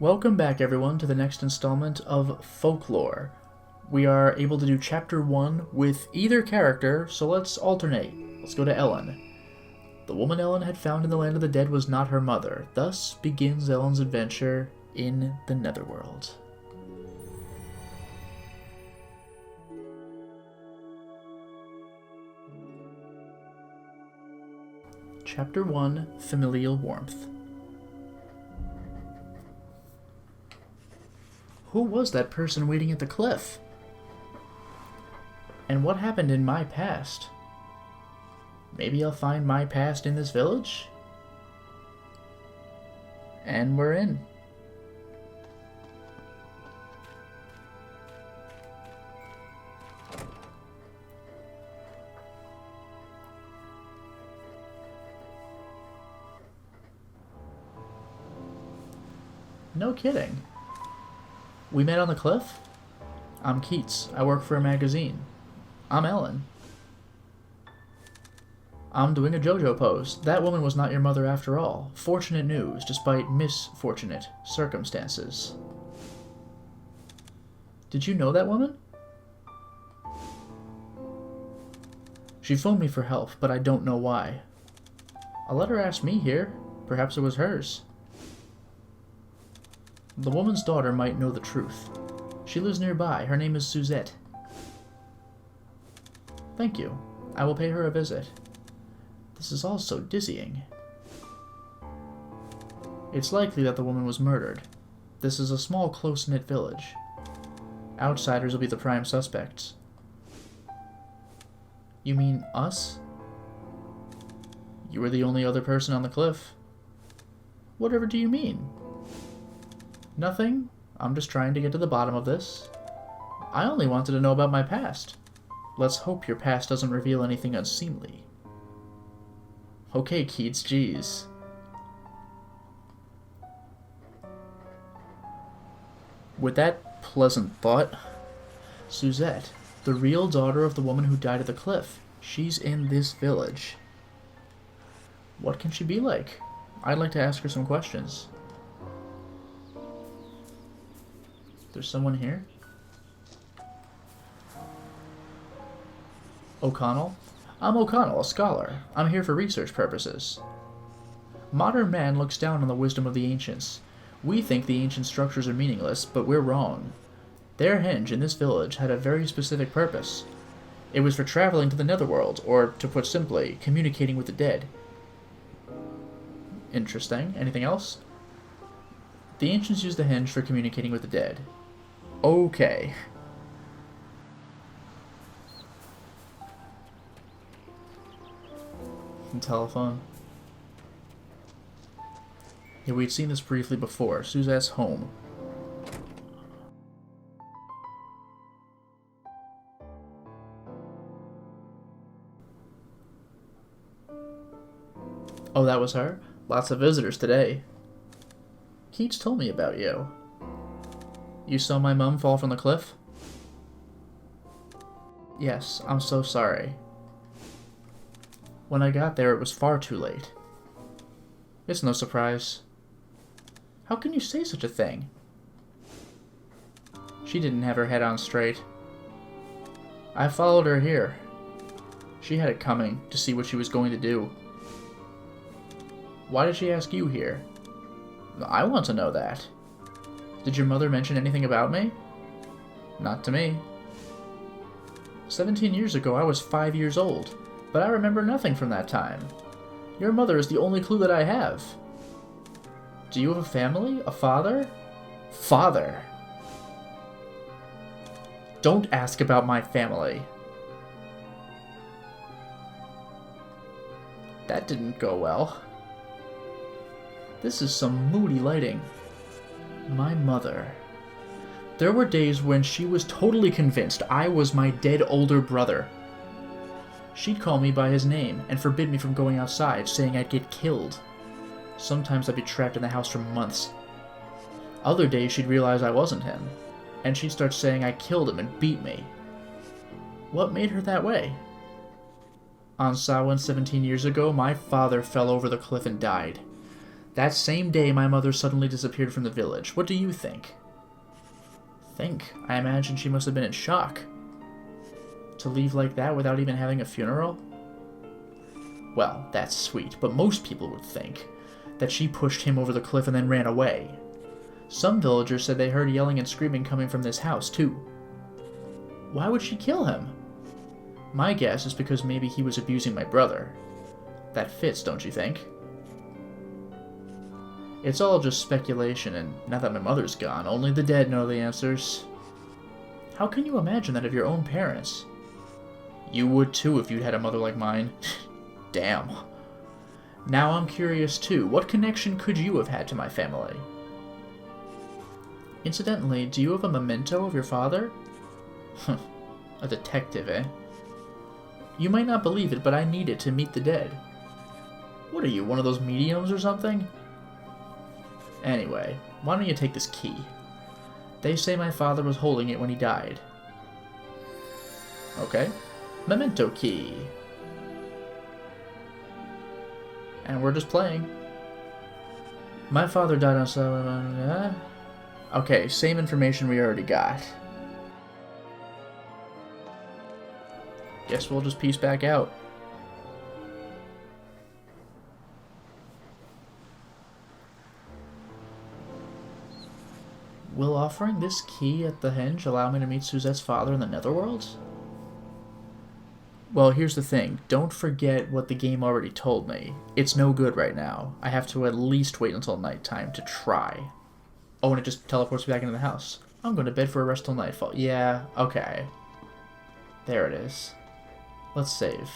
Welcome back, everyone, to the next installment of Folklore. We are able to do Chapter 1 with either character, so let's alternate. Let's go to Ellen. The woman Ellen had found in the land of the dead was not her mother. Thus begins Ellen's adventure in the Netherworld. Chapter 1, Familial Warmth. Who was that person waiting at the cliff? And what happened in my past? Maybe I'll find my past in this village? And we're in. No kidding. We met on the cliff? I'm Keats. I work for a magazine. I'm Ellen. I'm doing a JoJo pose. That woman was not your mother after all. Fortunate news, despite misfortunate circumstances. Did you know that woman? She phoned me for help, but I don't know why. I'll let her ask me here. Perhaps it was hers. The woman's daughter might know the truth. She lives nearby. Her name is Suzette. Thank you. I will pay her a visit. This is all so dizzying. It's likely that the woman was murdered. This is a small, close-knit village. Outsiders will be the prime suspects. You mean us? You were the only other person on the cliff. Whatever do you mean? Nothing. I'm just trying to get to the bottom of this. I only wanted to know about my past. Let's hope your past doesn't reveal anything unseemly. Okay, Keats, geez. With that pleasant thought, Suzette, the real daughter of the woman who died at the cliff, she's in this village. What can she be like? I'd like to ask her some questions. There's someone here? O'Connell? I'm O'Connell, a scholar. I'm here for research purposes. Modern man looks down on the wisdom of the ancients. We think the ancient structures are meaningless, but we're wrong. Their henge in this village had a very specific purpose. It was for traveling to the netherworld, or, to put simply, communicating with the dead. Interesting. Anything else? The ancients used the henge for communicating with the dead. Okay. Telephone. Yeah, we'd seen this briefly before. Suzette's home. Oh, that was her? Lots of visitors today. Keats told me about you. You saw my mum fall from the cliff? Yes, I'm so sorry. When I got there, it was far too late. It's no surprise. How can you say such a thing? She didn't have her head on straight. I followed her here. She had it coming to see what she was going to do. Why did she ask you here? I want to know that. Did your mother mention anything about me? Not to me. 17 years ago, I was 5 years old, but I remember nothing from that time. Your mother is the only clue that I have. Do you have a family? A father? Father! Don't ask about my family. That didn't go well. This is some moody lighting. My mother. There were days when she was totally convinced I was my dead older brother. She'd call me by his name and forbid me from going outside, saying I'd get killed. Sometimes I'd be trapped in the house for months. Other days she'd realize I wasn't him, and she'd start saying I killed him and beat me. What made her that way? On Samhain 17 years ago, my father fell over the cliff and died. That same day, my mother suddenly disappeared from the village. What do you think? I imagine she must have been in shock. To leave like that without even having a funeral? Well, that's sweet, but most people would think that she pushed him over the cliff and then ran away. Some villagers said they heard yelling and screaming coming from this house, too. Why would she kill him? My guess is because maybe he was abusing my brother. That fits, don't you think? It's all just speculation, and now that my mother's gone, only the dead know the answers. How can you imagine that of your own parents? You would too if you'd had a mother like mine. Damn. Now I'm curious too, what connection could you have had to my family? Incidentally, do you have a memento of your father? A detective, eh? You might not believe it, but I need it to meet the dead. What are you, one of those mediums or something? Anyway, why don't you take this key? They say my father was holding it when he died. Okay. Memento key. And we're just playing. My father died on some... Okay, same information we already got. Guess we'll just piece back out. Will offering this key at the henge allow me to meet Suzette's father in the Netherworld? Well, here's the thing. Don't forget what the game already told me. It's no good right now. I have to at least wait until nighttime to try. Oh, and it just teleports me back into the house. I'm going to bed for a rest till nightfall. Yeah, okay. There it is. Let's save.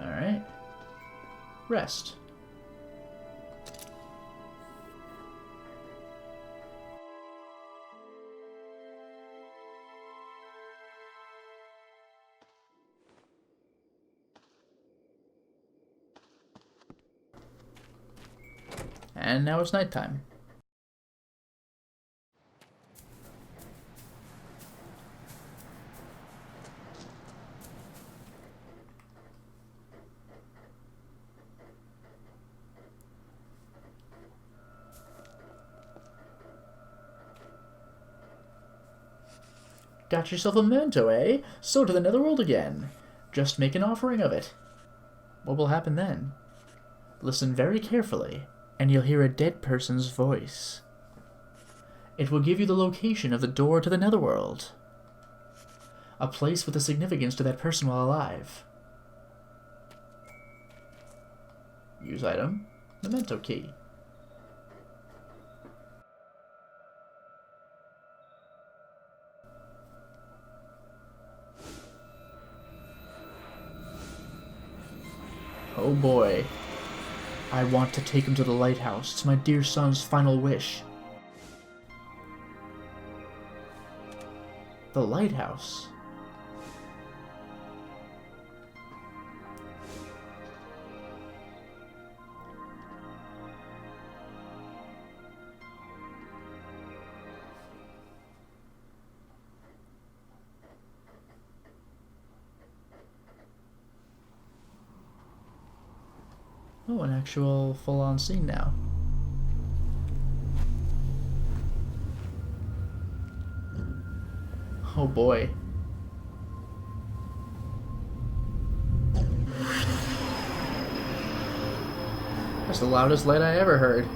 Alright. Rest. And now it's nighttime. Got yourself a memento, eh? So to the Netherworld again. Just make an offering of it. What will happen then? Listen very carefully, and you'll hear a dead person's voice. It will give you the location of the door to the Netherworld. A place with a significance to that person while alive. Use item. Memento key. Oh boy. I want to take him to the lighthouse. It's my dear son's final wish. The lighthouse. Oh, an actual full-on scene now. Oh boy. That's the loudest light I ever heard.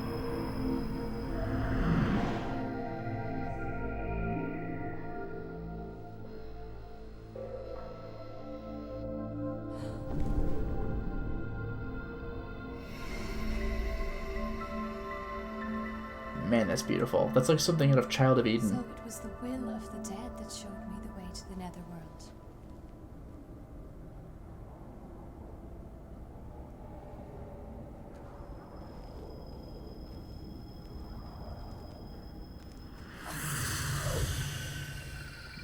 Man, that's beautiful. That's like something out of Child of Eden. So it was the will of the dead that showed me the way to the Netherworld.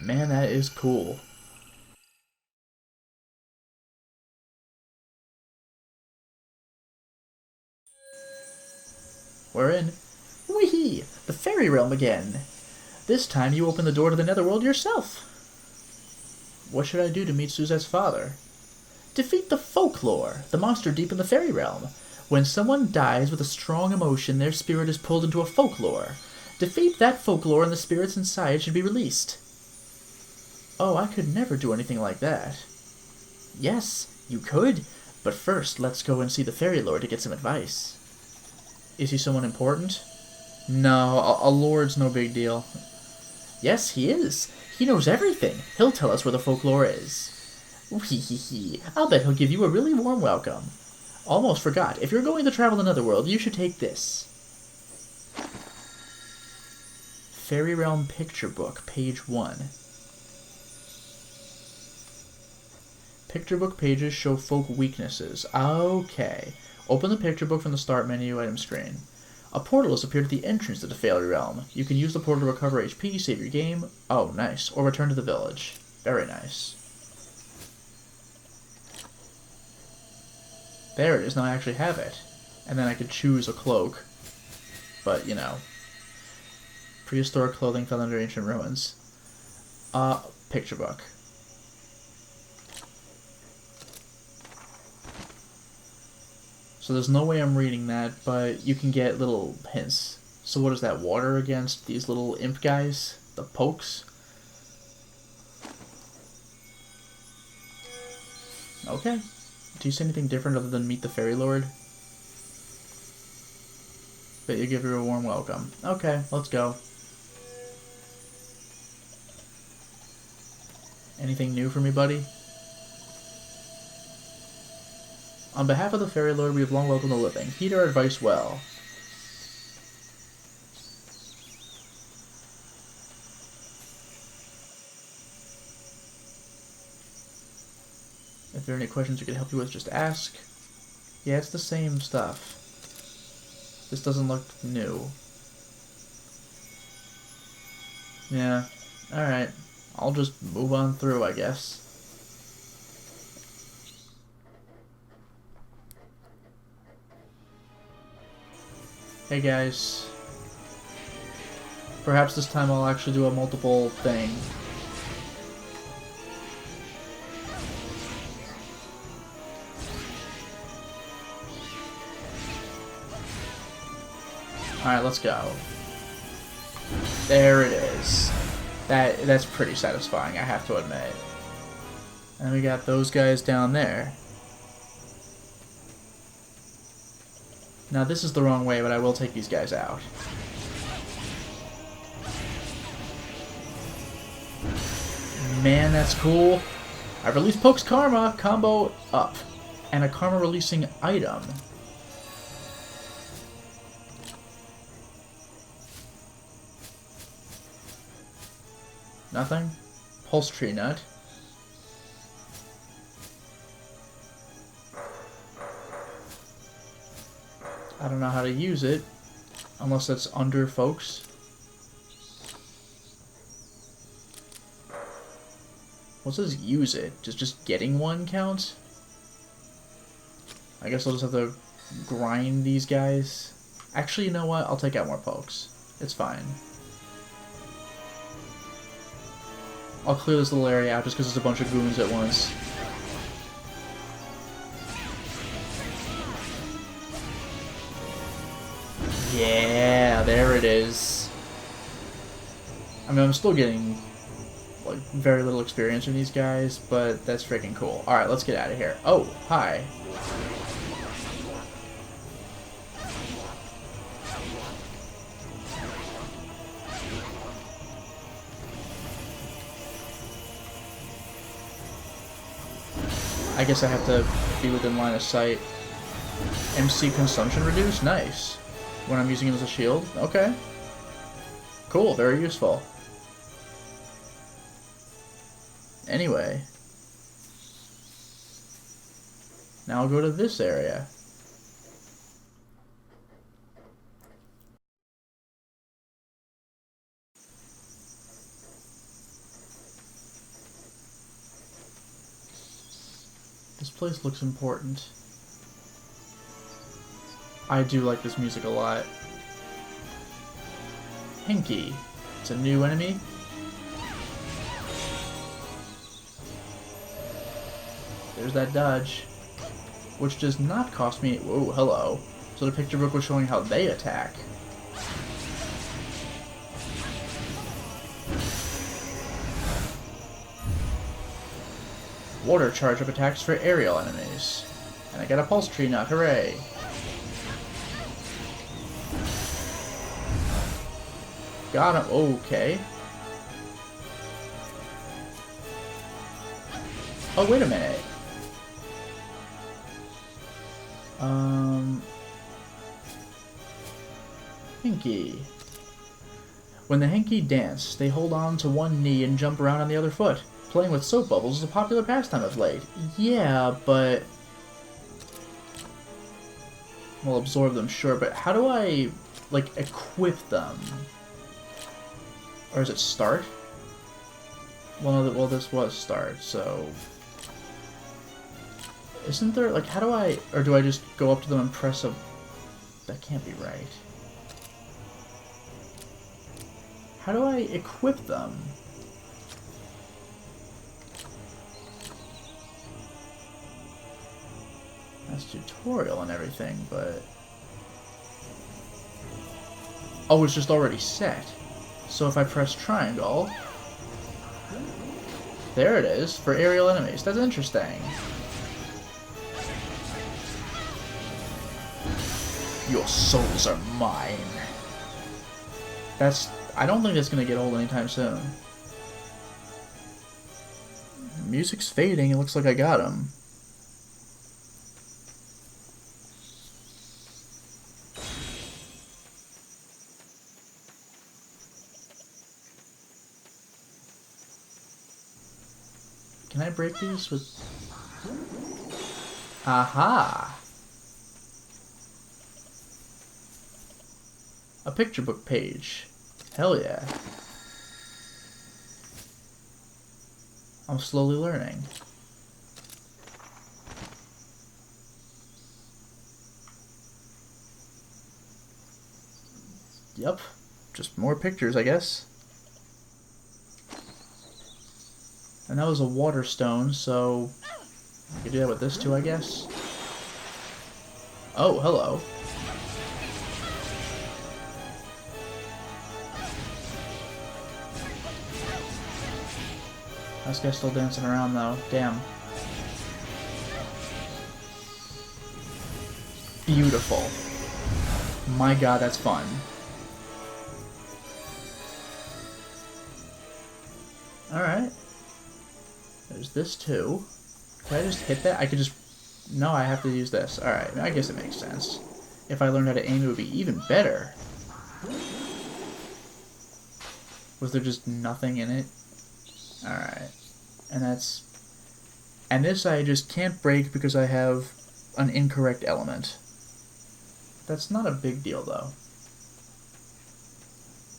Man, that is cool. We're in. Whee! The Faery Realm again. This time you open the door to the netherworld yourself. What should I do to meet Suzette's father? Defeat the Folklore, the monster deep in the Faery Realm. When someone dies with a strong emotion, their spirit is pulled into a Folklore. Defeat that Folklore and the spirits inside should be released. Oh, I could never do anything like that. Yes, you could, but first let's go and see the Fairy Lord to get some advice. Is he someone important? No, a lord's no big deal. Yes, he is. He knows everything. He'll tell us where the Folklore is. Hee. I'll bet he'll give you a really warm welcome. Almost forgot. If you're going to travel the Netherworld, you should take this. Faery Realm Picture Book, page 1. Picture book pages show folk weaknesses. Okay. Open the picture book from the start menu item screen. A portal has appeared at the entrance to the Faery Realm. You can use the portal to recover HP, save your game. Oh, nice. Or return to the village. Very nice. There it is. Now I actually have it. And then I could choose a cloak. But, you know. Prehistoric clothing found under ancient ruins. Picture book. So there's no way I'm reading that, but you can get little hints. So what is that, water against these little imp guys? The pokes? Okay. Do you say anything different other than meet the Fairy Lord? But you give her a warm welcome. Okay, let's go. Anything new for me, buddy? On behalf of the Fairy Lord, we have long welcomed the living. Heed our advice well. If there are any questions we can help you with, just ask. Yeah, it's the same stuff. This doesn't look new. Yeah, alright. I'll just move on through, I guess. Hey guys. Perhaps this time I'll actually do a multiple thing. Alright, let's go. There it is. That's pretty satisfying, I have to admit. And we got those guys down there. Now this is the wrong way, but I will take these guys out. Man, that's cool. I've released Poke's Karma, combo up. And a Karma releasing item. Nothing? Pulse Tree Nut. I don't know how to use it, unless that's under folks. What says use it? Just getting one counts? I guess I'll just have to grind these guys. Actually, you know what? I'll take out more pokes. It's fine. I'll clear this little area out just because there's a bunch of goons at once. Yeah, there it is. I mean, I'm still getting like very little experience from these guys, but that's freaking cool. Alright, let's get out of here. Oh, hi. I guess I have to be within line of sight. MC consumption reduced? Nice. When I'm using it as a shield? Okay. Cool, very useful. Anyway. Now I'll go to this area. This place looks important. I do like this music a lot. Hinky. It's a new enemy. There's that dodge. Which does not cost me... Whoa, hello. So the picture book was showing how they attack. Water charge up attacks for aerial enemies. And I got a pulse tree nut, hooray! Got him, okay. Oh, wait a minute. Hinky. When the Hinky dance, they hold on to one knee and jump around on the other foot. Playing with soap bubbles is a popular pastime of late. Yeah, but... We'll absorb them, sure, but how do I, like, equip them? Or is it start? Well, no, well, this was start, so... Isn't there, like, how do I... Or do I just go up to them and press a... That can't be right. How do I equip them? That's tutorial and everything, but... Oh, it's just already set. So if I press triangle... There it is, for aerial enemies. That's interesting. Your souls are mine. That's... I don't think that's gonna get old anytime soon. Music's fading, it looks like I got him. Can I break these with... Aha! A picture book page. Hell yeah. I'm slowly learning. Yep. Just more pictures, I guess. And that was a water stone, so I could do that with this too, I guess. Oh, hello. This guy's still dancing around though. Damn. Beautiful. My god, that's fun. Alright. There's this too. Can I just hit that? I could just... No, I have to use this. Alright, I guess it makes sense. If I learned how to aim, it would be even better. Was there just nothing in it? Alright. And that's... And this I just can't break because I have an incorrect element. That's not a big deal, though.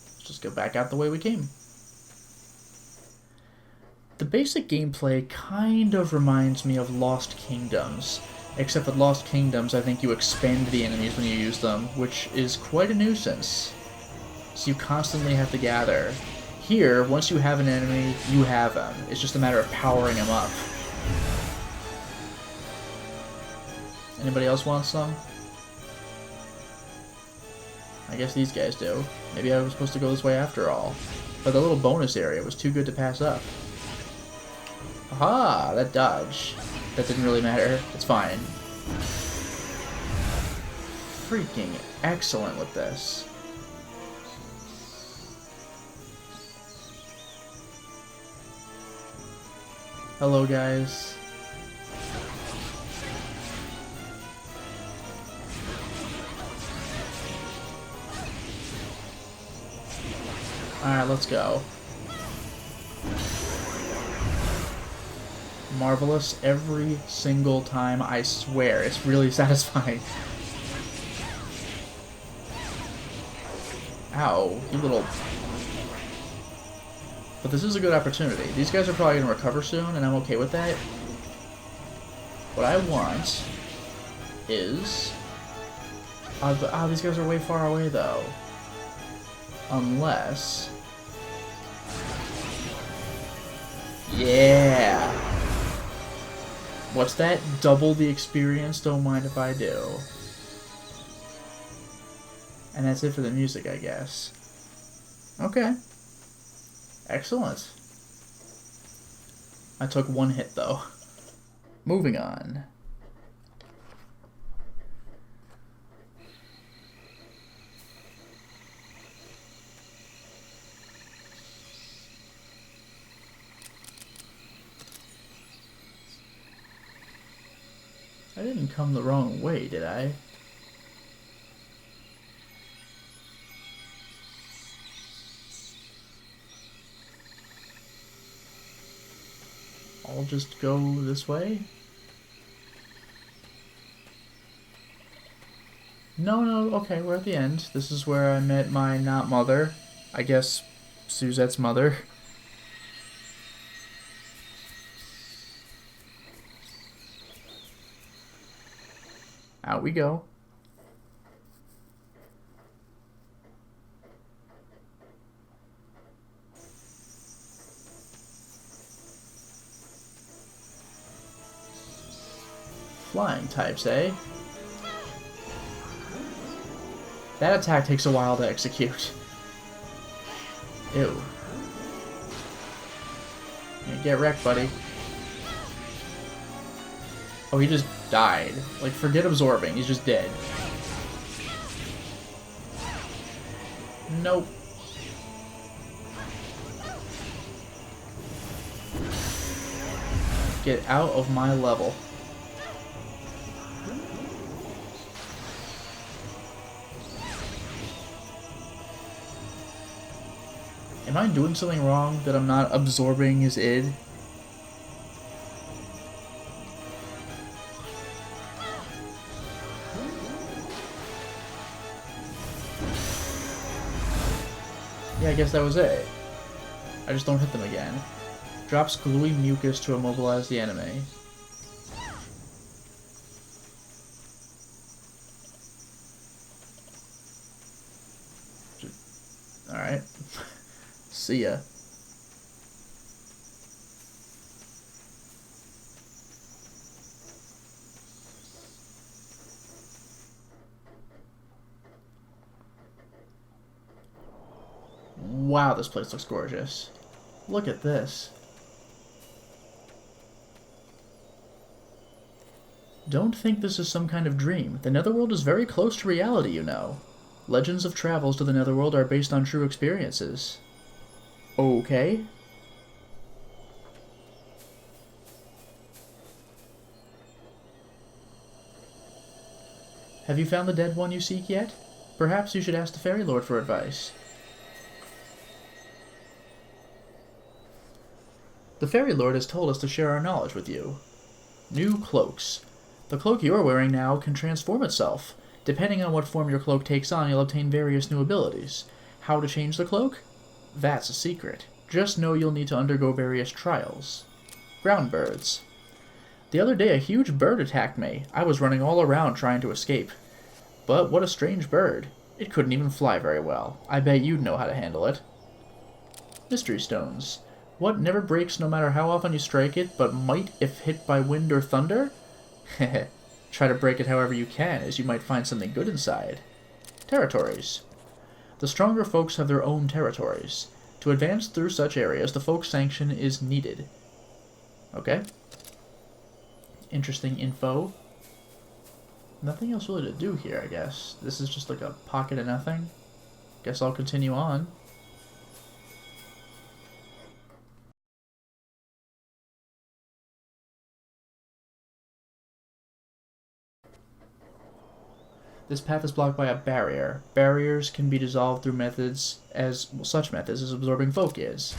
Let's just go back out the way we came. The basic gameplay kind of reminds me of Lost Kingdoms. Except with Lost Kingdoms, I think you expend the enemies when you use them, which is quite a nuisance. So you constantly have to gather. Here, once you have an enemy, you have him. It's just a matter of powering him up. Anybody else want some? I guess these guys do. Maybe I was supposed to go this way after all. But the little bonus area was too good to pass up. Aha! That dodge. That didn't really matter. It's fine. Freaking excellent with this. Hello, guys. Alright, let's go. Marvelous every single time, I swear. It's really satisfying. Ow, you little... But this is a good opportunity. These guys are probably going to recover soon, and I'm okay with that. What I want is... these guys are way far away, though. Unless... Yeah. What's that? Double the experience, don't mind if I do. And that's it for the music, I guess. Okay. Excellent. I took one hit, though. Moving on. I didn't come the wrong way, did I? I'll just go this way? No, okay, we're at the end. This is where I met my not mother. I guess Suzette's mother. Out we go. Flying types, eh? That attack takes a while to execute. Ew. Yeah, get wrecked, buddy. Oh, he just died. Like, forget absorbing. He's just dead. Nope. Get out of my level. Am I doing something wrong that I'm not absorbing his id? Yeah, I guess that was it. I just don't hit them again. Drops gluey mucus to immobilize the enemy. Alright. See ya. Wow, this place looks gorgeous. Look at this. Don't think this is some kind of dream. The Netherworld is very close to reality, you know. Legends of travels to the Netherworld are based on true experiences. Okay. Have you found the dead one you seek yet? Perhaps you should ask the Fairy Lord for advice. The Fairy Lord has told us to share our knowledge with you. New cloaks. The cloak you are wearing now can transform itself. Depending on what form your cloak takes on, you'll obtain various new abilities. How to change the cloak? That's a secret. Just know you'll need to undergo various trials. Ground birds. The other day a huge bird attacked me. I was running all around trying to escape. But what a strange bird. It couldn't even fly very well. I bet you'd know how to handle it. Mystery stones. What never breaks no matter how often you strike it, but might if hit by wind or thunder? Heh. Try to break it however you can, as you might find something good inside. Territories. The stronger folks have their own territories. To advance through such areas, the folk sanction is needed. Okay. Interesting info. Nothing else really to do here, I guess. This is just like a pocket of nothing. Guess I'll continue on. This path is blocked by a barrier. Barriers can be dissolved through methods as such methods as absorbing folk is.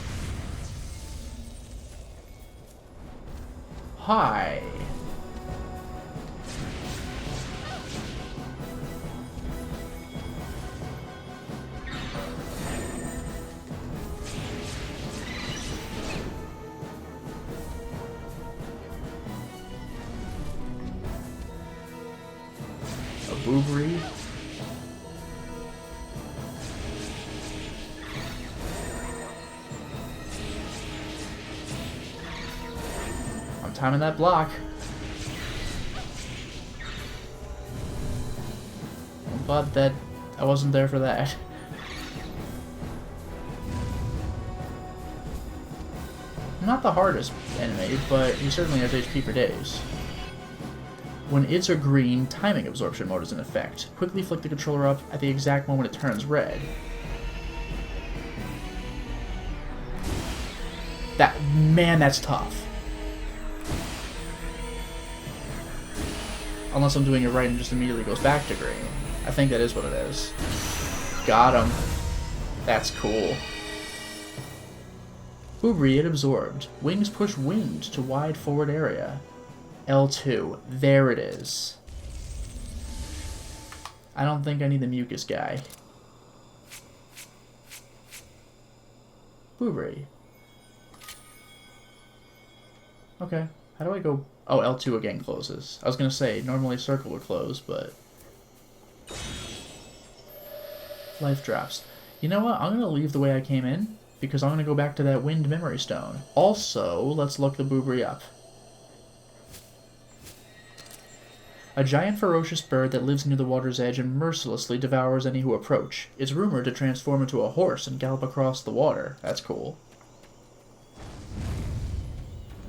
Hi. Boobery. I'm timing that block. But that I wasn't there for that. Not the hardest enemy, but he certainly has HP for days. When it's a green, timing absorption mode is in effect. Quickly flick the controller up at the exact moment it turns red. Man, that's tough. Unless I'm doing it right and just immediately goes back to green. I think that is what it is. Got him. That's cool. Boobry, it absorbed. Wings push wind to wide forward area. L2. There it is. I don't think I need the mucus guy. Boobry. Okay. How do I go? Oh, L2 again closes. I was gonna say, normally circle would close, but... Life drops. You know what? I'm gonna leave the way I came in, because I'm gonna go back to that wind memory stone. Also, let's look the Boobry up. A giant ferocious bird that lives near the water's edge and mercilessly devours any who approach. It's rumored to transform into a horse and gallop across the water. That's cool.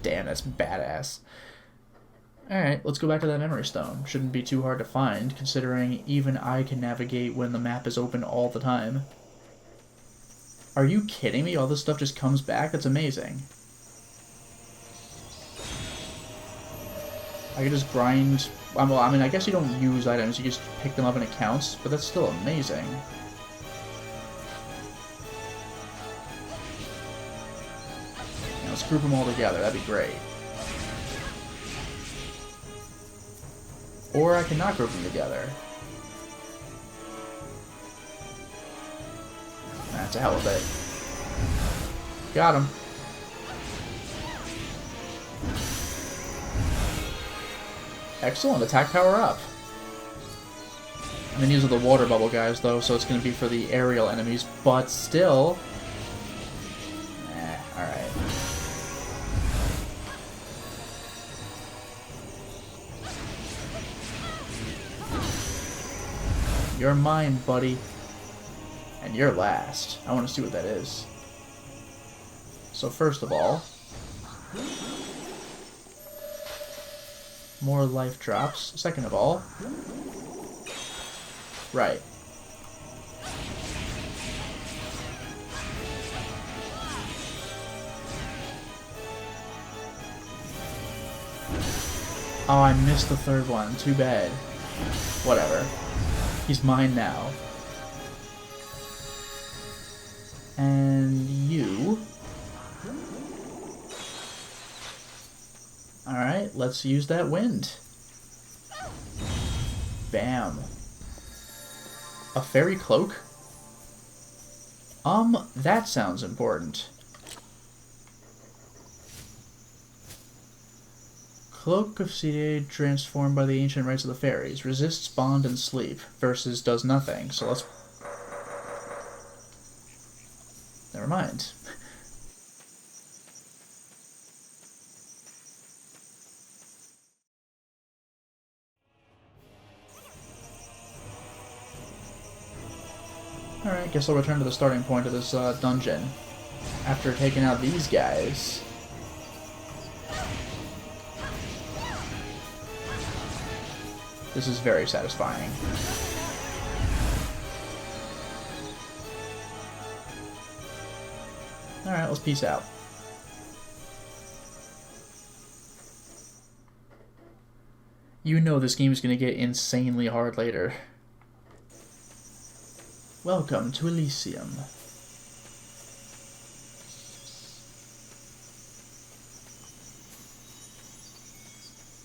Damn, that's badass. Alright, let's go back to that memory stone. Shouldn't be too hard to find, considering even I can navigate when the map is open all the time. Are you kidding me? All this stuff just comes back? That's amazing. I could just grind... Well, I mean, I guess you don't use items, you just pick them up in accounts, but that's still amazing. You know, let's group them all together, that'd be great. Or I can not group them together. Nah, to hell with it. Got him. Excellent, attack power up. I mean, these are the water bubble guys, though, so it's going to be for the aerial enemies, but still... alright. You're mine, buddy. And you're last. I want to see what that is. So first of all... more life drops. Second of all... right. Oh, I missed the third one. Too bad. Whatever. He's mine now. And you... alright, let's use that wind. Bam. A fairy cloak? That sounds important. Cloak of Cd transformed by the ancient rites of the fairies. Resists bond and sleep versus does nothing. So let's... never mind. Alright, guess I'll return to the starting point of this dungeon. After taking out these guys. This is very satisfying. Alright, let's peace out. You know this game is going to get insanely hard later. Welcome to Elysium.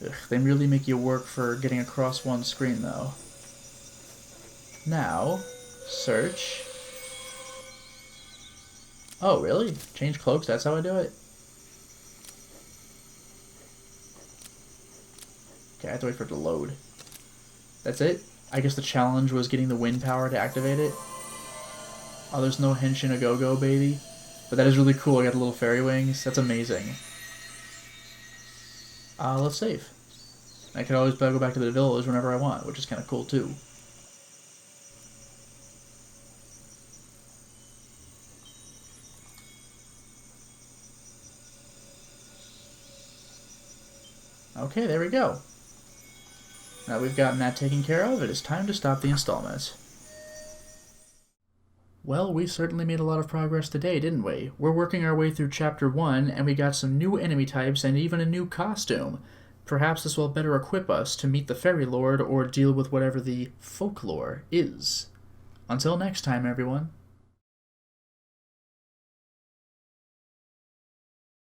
Ugh, they really make you work for getting across one screen, though. Now, search. Oh, really? Change cloaks, that's how I do it? Okay, I have to wait for it to load. That's it? I guess the challenge was getting the wind power to activate it. Oh, there's no Henshin a Go-Go, baby. But that is really cool, I got the little fairy wings. That's amazing. Let's save. I can always go back to the village whenever I want, which is kind of cool too. Okay, there we go. Now we've gotten that taken care of, it is time to stop the installment. Well, we certainly made a lot of progress today, didn't we? We're working our way through Chapter 1, and we got some new enemy types and even a new costume. Perhaps this will better equip us to meet the Fairy Lord or deal with whatever the Folklore is. Until next time, everyone.